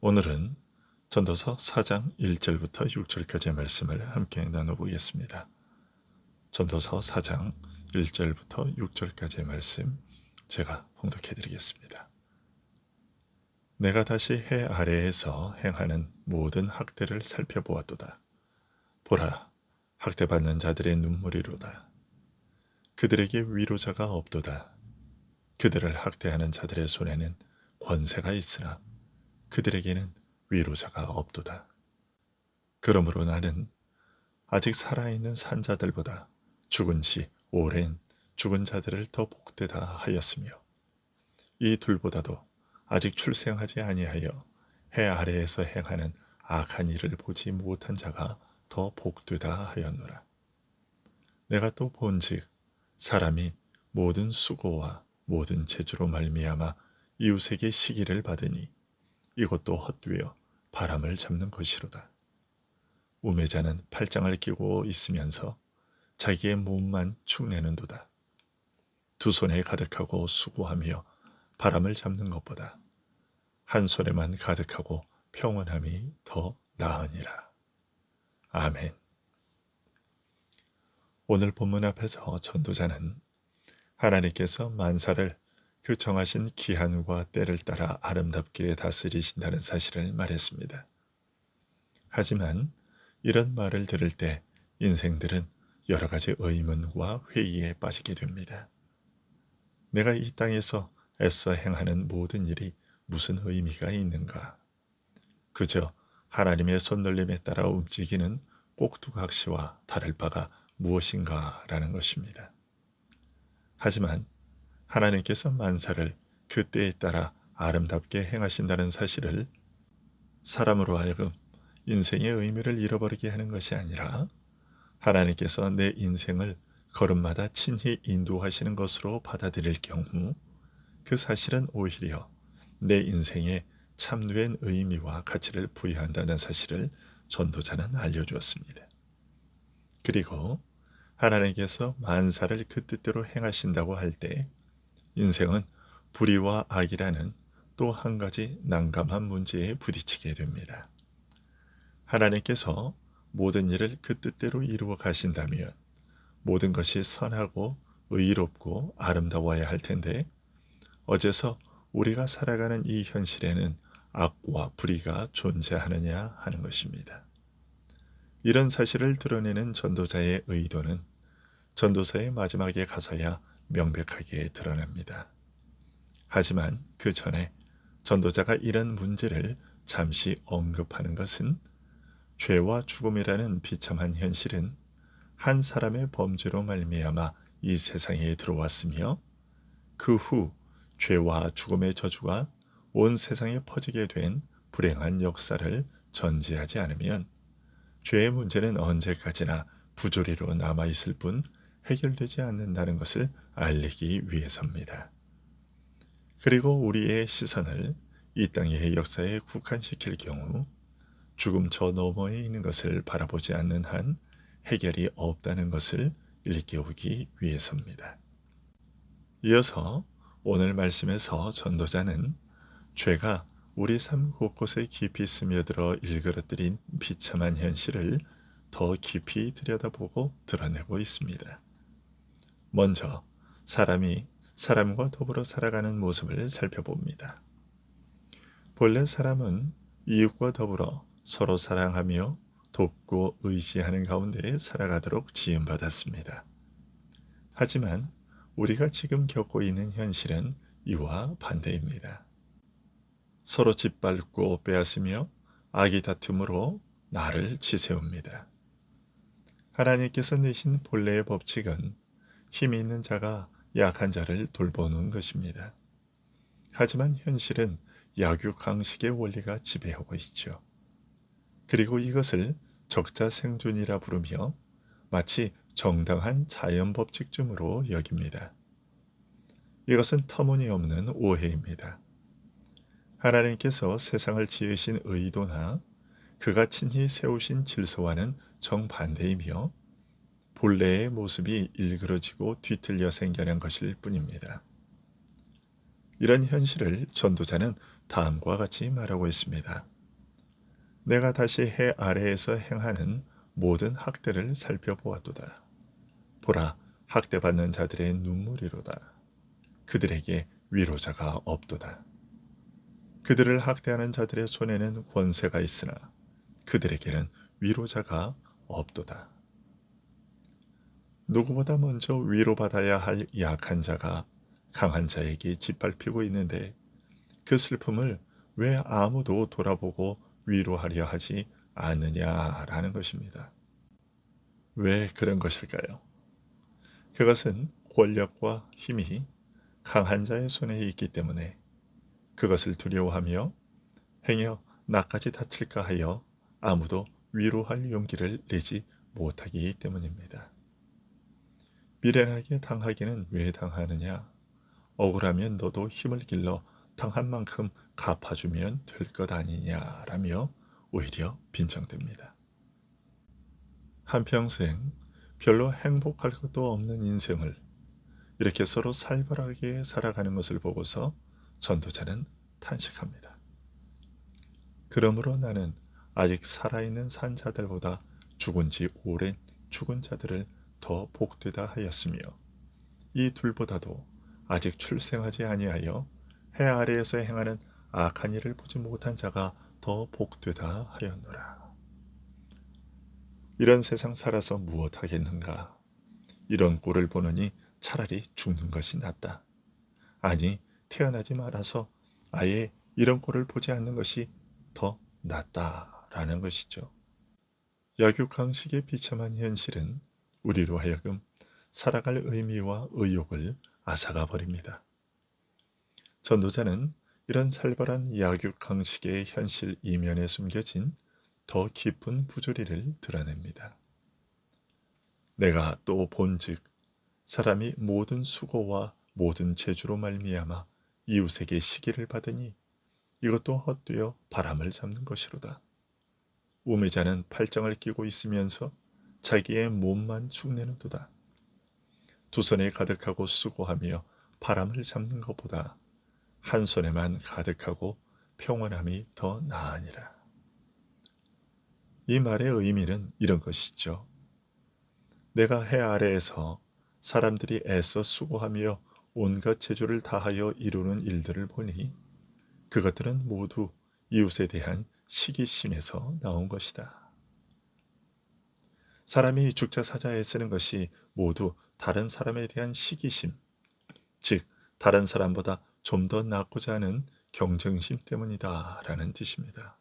오늘은 전도서 4장 1절부터 6절까지의 말씀을 함께 나눠보겠습니다. 전도서 4장 1절부터 6절까지의 말씀 제가 봉독해 드리겠습니다. 내가 다시 해 아래에서 행하는 모든 학대를 살펴보았도다. 보라, 학대받는 자들의 눈물이로다. 그들에게 위로자가 없도다. 그들을 학대하는 자들의 손에는 권세가 있으나 그들에게는 위로자가 없도다. 그러므로 나는 아직 살아있는 산자들보다 죽은 지 오랜 죽은 자들을 더 복되다 하였으며, 이 둘보다도 아직 출생하지 아니하여 해 아래에서 행하는 악한 일을 보지 못한 자가 더 복되다 하였노라. 내가 또 본즉 사람이 모든 수고와 모든 재주로 말미암아 이웃에게 시기를 받으니 이것도 헛되어 바람을 잡는 것이로다. 우매자는 팔짱을 끼고 있으면서 자기의 몸만 축내는도다. 두 손에 가득하고 수고하며 바람을 잡는 것보다 한 손에만 가득하고 평온함이 더 나으니라. 아멘. 오늘 본문 앞에서 전도자는 하나님께서 만사를 그 정하신 기한과 때를 따라 아름답게 다스리신다는 사실을 말했습니다. 하지만 이런 말을 들을 때 인생들은 여러 가지 의문과 회의에 빠지게 됩니다. 내가 이 땅에서 애써 행하는 모든 일이 무슨 의미가 있는가? 그저 하나님의 손놀림에 따라 움직이는 꼭두각시와 다를 바가 무엇인가 라는 것입니다. 하지만 하나님께서 만사를 그 때에 따라 아름답게 행하신다는 사실을 사람으로 하여금 인생의 의미를 잃어버리게 하는 것이 아니라 하나님께서 내 인생을 걸음마다 친히 인도하시는 것으로 받아들일 경우 그 사실은 오히려 내 인생에 참된 의미와 가치를 부여한다는 사실을 전도자는 알려주었습니다. 그리고 하나님께서 만사를 그 뜻대로 행하신다고 할 때 인생은 불의와 악이라는 또 한 가지 난감한 문제에 부딪히게 됩니다. 하나님께서 모든 일을 그 뜻대로 이루어 가신다면 모든 것이 선하고 의롭고 아름다워야 할 텐데, 어째서 우리가 살아가는 이 현실에는 악과 불의가 존재하느냐 하는 것입니다. 이런 사실을 드러내는 전도자의 의도는 전도서의 마지막에 가서야 명백하게 드러납니다. 하지만 그 전에 전도자가 이런 문제를 잠시 언급하는 것은 죄와 죽음이라는 비참한 현실은 한 사람의 범죄로 말미암아 이 세상에 들어왔으며 그 후 죄와 죽음의 저주가 온 세상에 퍼지게 된 불행한 역사를 전제하지 않으면 죄의 문제는 언제까지나 부조리로 남아있을 뿐 해결되지 않는다는 것을 알리기 위해서입니다. 그리고 우리의 시선을 이 땅의 역사에 국한시킬 경우 죽음 저 너머에 있는 것을 바라보지 않는 한 해결이 없다는 것을 일깨우기 위해서입니다. 이어서 오늘 말씀에서 전도자는 죄가 우리 삶 곳곳에 깊이 스며들어 일그러뜨린 비참한 현실을 더 깊이 들여다보고 드러내고 있습니다. 먼저 사람이 사람과 더불어 살아가는 모습을 살펴봅니다. 본래 사람은 이웃과 더불어 서로 사랑하며 돕고 의지하는 가운데 살아가도록 지음받았습니다. 하지만 우리가 지금 겪고 있는 현실은 이와 반대입니다. 서로 짓밟고 빼앗으며 악의 다툼으로 나를 치세웁니다. 하나님께서 내신 본래의 법칙은 힘이 있는 자가 약한 자를 돌보는 것입니다. 하지만 현실은 약육강식의 원리가 지배하고 있죠. 그리고 이것을 적자생존이라 부르며 마치 정당한 자연법칙쯤으로 여깁니다. 이것은 터무니없는 오해입니다. 하나님께서 세상을 지으신 의도나 그가 친히 세우신 질서와는 정반대이며 본래의 모습이 일그러지고 뒤틀려 생겨난 것일 뿐입니다. 이런 현실을 전도자는 다음과 같이 말하고 있습니다. 내가 다시 해 아래에서 행하는 모든 학대를 살펴보았도다. 보라, 학대받는 자들의 눈물이로다. 그들에게 위로자가 없도다. 그들을 학대하는 자들의 손에는 권세가 있으나 그들에게는 위로자가 없도다. 누구보다 먼저 위로받아야 할 약한 자가 강한 자에게 짓밟히고 있는데 그 슬픔을 왜 아무도 돌아보고 위로하려 하지 않느냐라는 것입니다. 왜 그런 것일까요? 그것은 권력과 힘이 강한 자의 손에 있기 때문에 그것을 두려워하며 행여 나까지 다칠까 하여 아무도 위로할 용기를 내지 못하기 때문입니다. 미련하게 당하기는 왜 당하느냐? 억울하면 너도 힘을 길러 당한 만큼 갚아주면 될 것 아니냐라며 오히려 빈정됩니다. 한평생 별로 행복할 것도 없는 인생을 이렇게 서로 살벌하게 살아가는 것을 보고서 전도자는 탄식합니다. 그러므로 나는 아직 살아있는 산자들보다 죽은 지 오랜 죽은 자들을 더 복되다 하였으며 이 둘보다도 아직 출생하지 아니하여 해 아래에서 행하는 악한 일을 보지 못한 자가 더 복되다 하였노라. 이런 세상 살아서 무엇하겠는가? 이런 꼴을 보느니 차라리 죽는 것이 낫다. 아니, 태어나지 말아서 아예 이런 꼴을 보지 않는 것이 더 낫다라는 것이죠. 약육강식의 비참한 현실은 우리로 하여금 살아갈 의미와 의욕을 앗아가 버립니다. 전도자는 이런 살벌한 약육강식의 현실 이면에 숨겨진 더 깊은 부조리를 드러냅니다. 내가 또 본즉 사람이 모든 수고와 모든 재주로 말미암아 이웃에게 시기를 받으니 이것도 헛되어 바람을 잡는 것이로다. 우매자는 팔짱을 끼고 있으면서 자기의 몸만 축내는도다. 두 손에 가득하고 수고하며 바람을 잡는 것보다 한 손에만 가득하고 평온함이 더 나으니라. 이 말의 의미는 이런 것이죠. 내가 해 아래에서 사람들이 애써 수고하며 온갖 재주를 다하여 이루는 일들을 보니 그것들은 모두 이웃에 대한 시기심에서 나온 것이다. 사람이 죽자 사자 애쓰는 것이 모두 다른 사람에 대한 시기심, 즉 다른 사람보다 좀 더 낫고자 하는 경쟁심 때문이다 라는 뜻입니다.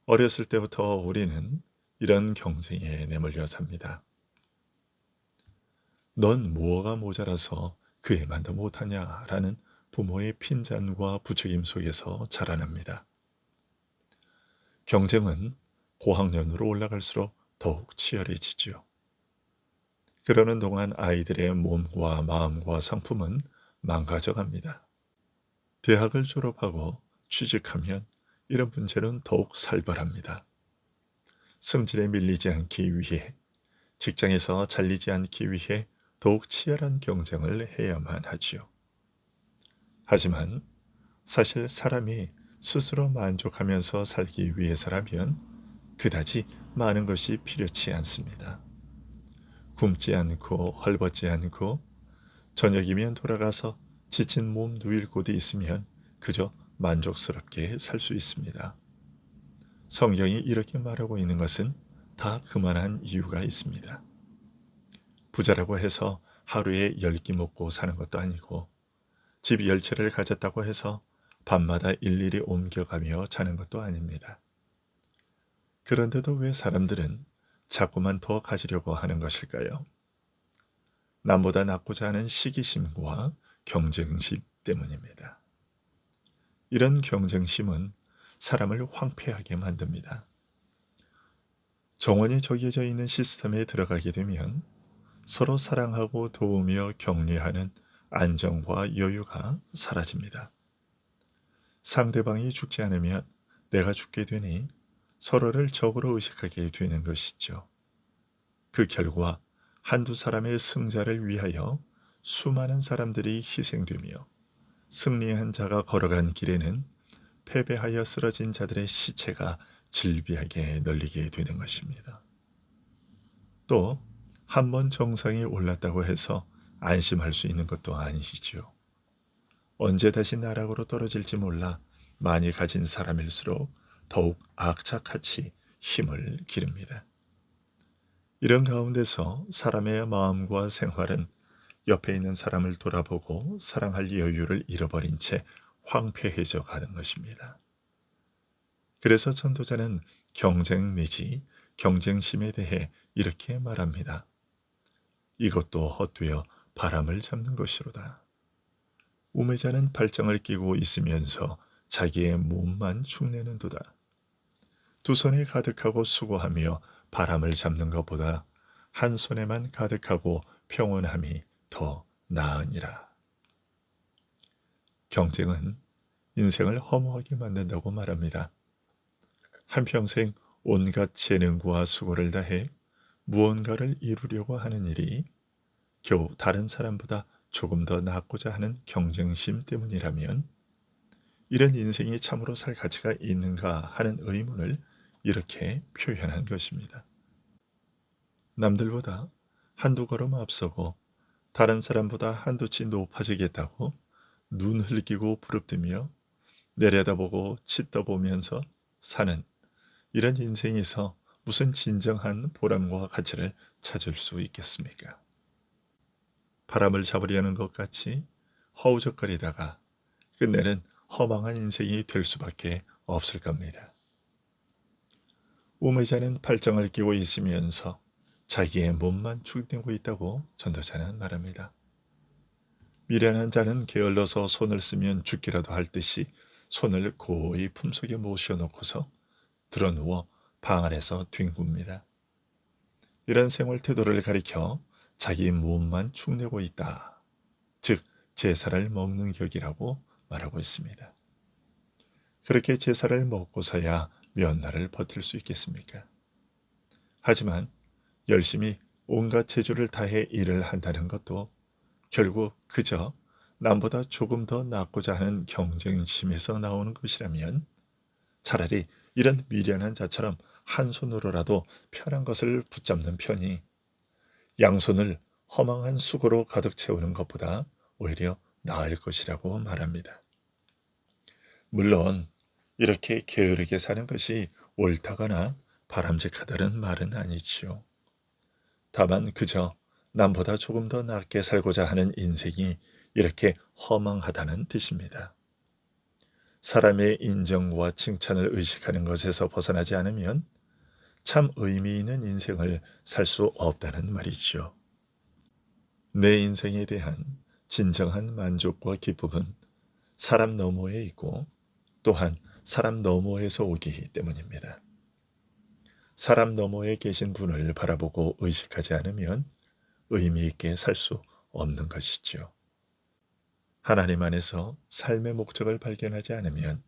어렸을 때부터 우리는 이런 경쟁에 내몰려 삽니다. 넌 뭐가 모자라서 그 애만도 못하냐 라는 부모의 핀잔과 부추김 속에서 자라납니다. 경쟁은 고학년으로 올라갈수록 더욱 치열해지죠. 그러는 동안 아이들의 몸과 마음과 성품은 망가져갑니다. 대학을 졸업하고 취직하면 이런 문제는 더욱 살벌합니다. 승진에 밀리지 않기 위해 직장에서 잘리지 않기 위해 더욱 치열한 경쟁을 해야만 하지요. 하지만 사실 사람이 스스로 만족하면서 살기 위해서라면 그다지 많은 것이 필요치 않습니다. 굶지 않고 헐벗지 않고 저녁이면 돌아가서 지친 몸 누일 곳이 있으면 그저 만족스럽게 살 수 있습니다. 성경이 이렇게 말하고 있는 것은 다 그만한 이유가 있습니다. 부자라고 해서 하루에 10끼 먹고 사는 것도 아니고 집 10채를 가졌다고 해서 밤마다 일일이 옮겨가며 자는 것도 아닙니다. 그런데도 왜 사람들은 자꾸만 더 가지려고 하는 것일까요? 남보다 낫고자 하는 시기심과 경쟁심 때문입니다. 이런 경쟁심은 사람을 황폐하게 만듭니다. 정원이 정해져 있는 시스템에 들어가게 되면 서로 사랑하고 도우며 격려하는 안정과 여유가 사라집니다. 상대방이 죽지 않으면 내가 죽게 되니 서로를 적으로 의식하게 되는 것이죠. 그 결과 한두 사람의 승자를 위하여 수많은 사람들이 희생되며 승리한 자가 걸어간 길에는 패배하여 쓰러진 자들의 시체가 질비하게 널리게 되는 것입니다. 또 한 번 정상에 올랐다고 해서 안심할 수 있는 것도 아니시지요. 언제 다시 나락으로 떨어질지 몰라 많이 가진 사람일수록 더욱 악착같이 힘을 기릅니다. 이런 가운데서 사람의 마음과 생활은 옆에 있는 사람을 돌아보고 사랑할 여유를 잃어버린 채 황폐해져 가는 것입니다. 그래서 전도자는 경쟁 내지 경쟁심에 대해 이렇게 말합니다. 이것도 헛되어 바람을 잡는 것이로다. 우매자는 발정을 끼고 있으면서 자기의 몸만 축내는도다. 두 손에 가득하고 수고하며 바람을 잡는 것보다 한 손에만 가득하고 평온함이 더 나으니라. 경쟁은 인생을 허무하게 만든다고 말합니다. 한평생 온갖 재능과 수고를 다해 무언가를 이루려고 하는 일이 겨우 다른 사람보다 조금 더 낫고자 하는 경쟁심 때문이라면 이런 인생이 참으로 살 가치가 있는가 하는 의문을 이렇게 표현한 것입니다. 남들보다 한두 걸음 앞서고 다른 사람보다 한두 치 높아지겠다고 눈 흘기고 부릅뜨며 내려다보고 치떠보면서 사는 이런 인생에서 무슨 진정한 보람과 가치를 찾을 수 있겠습니까? 바람을 잡으려는 것 같이 허우적거리다가 끝내는 허망한 인생이 될 수밖에 없을 겁니다. 우매자는 발정을 끼고 있으면서 자기의 몸만 축내고 있다고 전도자는 말합니다. 미련한 자는 게을러서 손을 쓰면 죽기라도 할 듯이 손을 고이 품속에 모셔놓고서 드러누워 방 안에서 뒹굽니다. 이런 생활 태도를 가리켜 자기 몸만 축내고 있다. 즉 제사를 먹는 격이라고 말하고 있습니다. 그렇게 제사를 먹고서야 몇 날을 버틸 수 있겠습니까? 하지만 열심히 온갖 재주를 다해 일을 한다는 것도 결국 그저 남보다 조금 더 낫고자 하는 경쟁심에서 나오는 것이라면 차라리 이런 미련한 자처럼 한 손으로라도 편한 것을 붙잡는 편이 양손을 허망한 수고로 가득 채우는 것보다 오히려 나을 것이라고 말합니다. 물론 이렇게 게으르게 사는 것이 옳다거나 바람직하다는 말은 아니지요. 다만 그저 남보다 조금 더 낫게 살고자 하는 인생이 이렇게 허망하다는 뜻입니다. 사람의 인정과 칭찬을 의식하는 것에서 벗어나지 않으면 참 의미 있는 인생을 살 수 없다는 말이지요. 내 인생에 대한 진정한 만족과 기쁨은 사람 너머에 있고 또한 사람 너머에서 오기 때문입니다. 사람 너머에 계신 분을 바라보고 의식하지 않으면 의미 있게 살 수 없는 것이지요. 하나님 안에서 삶의 목적을 발견하지 않으면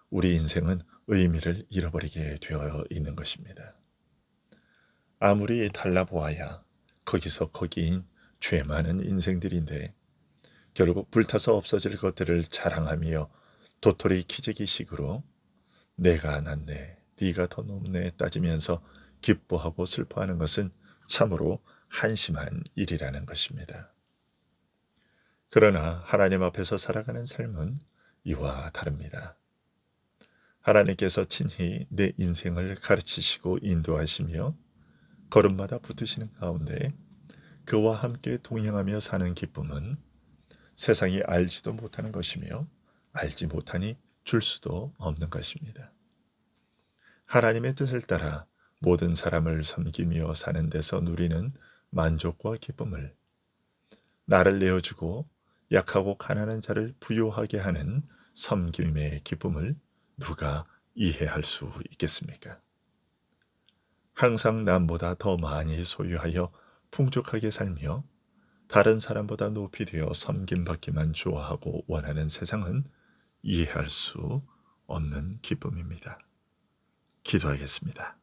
우리 인생은 의미를 잃어버리게 되어 있는 것입니다. 아무리 달라보아야 거기서 거기인 죄 많은 인생들인데 결국 불타서 없어질 것들을 자랑하며 도토리 키재기식으로 내가 낫네, 네가 더 높네 따지면서 기뻐하고 슬퍼하는 것은 참으로 한심한 일이라는 것입니다. 그러나 하나님 앞에서 살아가는 삶은 이와 다릅니다. 하나님께서 친히 내 인생을 가르치시고 인도하시며 걸음마다 붙으시는 가운데 그와 함께 동행하며 사는 기쁨은 세상이 알지도 못하는 것이며 알지 못하니 줄 수도 없는 것입니다. 하나님의 뜻을 따라 모든 사람을 섬기며 사는 데서 누리는 만족과 기쁨을 나를 내어주고 약하고 가난한 자를 부요하게 하는 섬김의 기쁨을 누가 이해할 수 있겠습니까? 항상 남보다 더 많이 소유하여 풍족하게 살며 다른 사람보다 높이 되어 섬김받기만 좋아하고 원하는 세상은 이해할 수 없는 기쁨입니다. 기도하겠습니다.